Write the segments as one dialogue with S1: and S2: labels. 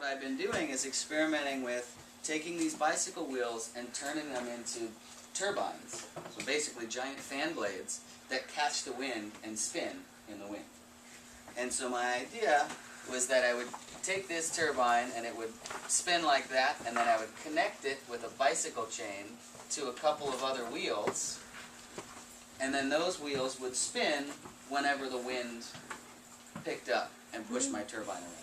S1: I've been doing is experimenting with taking these bicycle wheels and turning them into turbines. So basically giant fan blades that catch the wind and spin in the wind. And so my idea was that I would take this turbine and it would spin like that, and then I would connect it with a bicycle chain to a couple of other wheels, and then those wheels would spin whenever the wind picked up and pushed my turbine around.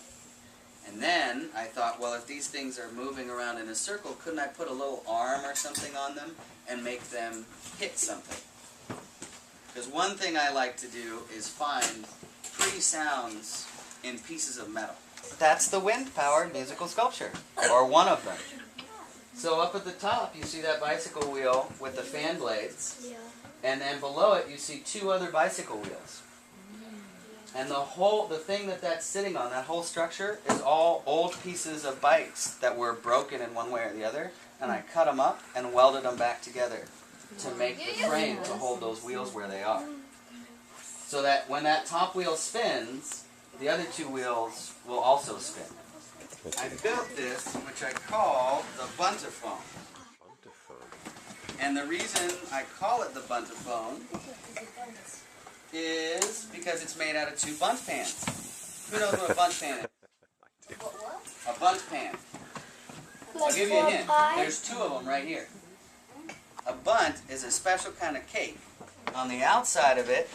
S1: And then I thought, well, if these things are moving around in a circle, couldn't I put a little arm or something on them and make them hit something? Because one thing I like to do is find pretty sounds in pieces of metal. That's the wind-powered musical sculpture, or one of them. So up at the top, you see that bicycle wheel with the fan blades, and then below it, you see two other bicycle wheels. And the thing that's sitting on, that whole structure, is all old pieces of bikes that were broken in one way or the other, and I cut them up and welded them back together to make the frame to hold those wheels where they are. So that when that top wheel spins, the other two wheels will also spin. I built this, which I call the buntaphone. And the reason I call it the buntaphone is because it's made out of two bundt pans. Who knows what a bundt pan is? A bundt pan. I'll give you a hint. There's two of them right here. A bundt is a special kind of cake. On the outside of it,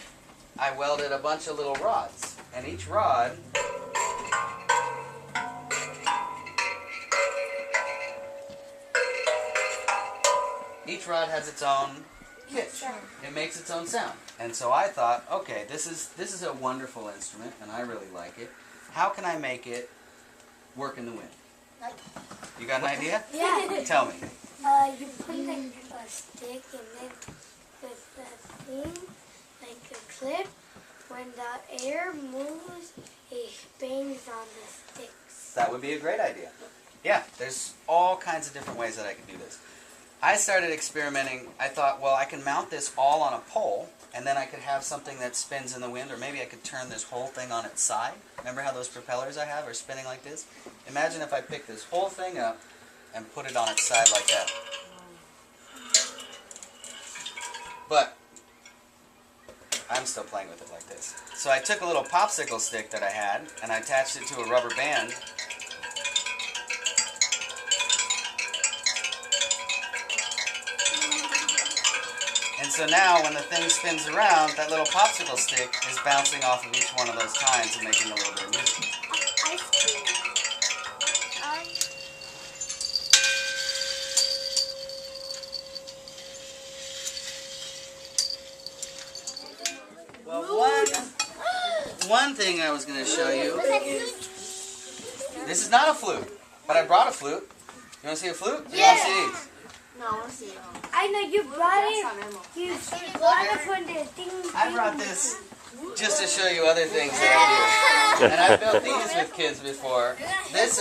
S1: I welded a bunch of little rods. And each rod has its own pitch. It makes its own sound. And so I thought, okay, this is a wonderful instrument, and I really like it. How can I make it work in the wind? You got an idea?
S2: Yeah.
S1: Tell me.
S2: You put like a stick, and then with the thing, like a clip, when the air moves, it spins on the sticks.
S1: That would be a great idea. Yeah, there's all kinds of different ways that I could do this. I started experimenting. I thought, well, I can mount this all on a pole, and then I could have something that spins in the wind, or maybe I could turn this whole thing on its side. Remember how those propellers I have are spinning like this? Imagine if I picked this whole thing up and put it on its side like that. But I'm still playing with it like this. So I took a little popsicle stick that I had, and I attached it to a rubber band. And so now, when the thing spins around, that little popsicle stick is bouncing off of each one of those tines and making a little bit of music. Well, one thing I was going to show you. This is not a flute, but I brought a flute. You want to see a flute?
S2: Yeah.
S1: You want to see these?
S2: No, I want to see it. I know you brought it. You brought it from the thing.
S1: I brought this just to show you other things that I do. And I've built these with kids before. This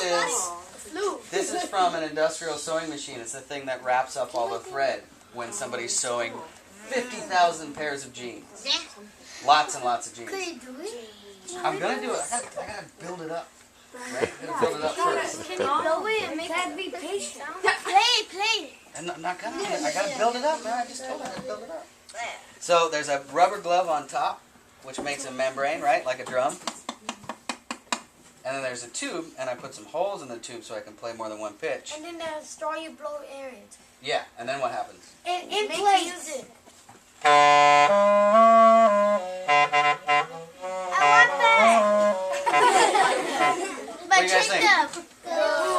S1: is from an industrial sewing machine. It's the thing that wraps up all the thread when somebody's sewing 50,000 pairs of jeans. Lots and lots of jeans.
S2: Could you do it?
S1: I'm going to do it. I got to build it up. Right? I'm going to build it up first.
S2: Can you build it and make it be patient? Play.
S1: I'm not gonna. I gotta build it up, man. I just told her to build it up. So there's a rubber glove on top, which makes a membrane, right, like a drum. And then there's a tube, and I put some holes in the tube so I can play more than one pitch.
S2: And then the straw you blow air into.
S1: Yeah, and then what happens?
S2: It plays. I want that.
S1: What do you guys think?
S2: Oh,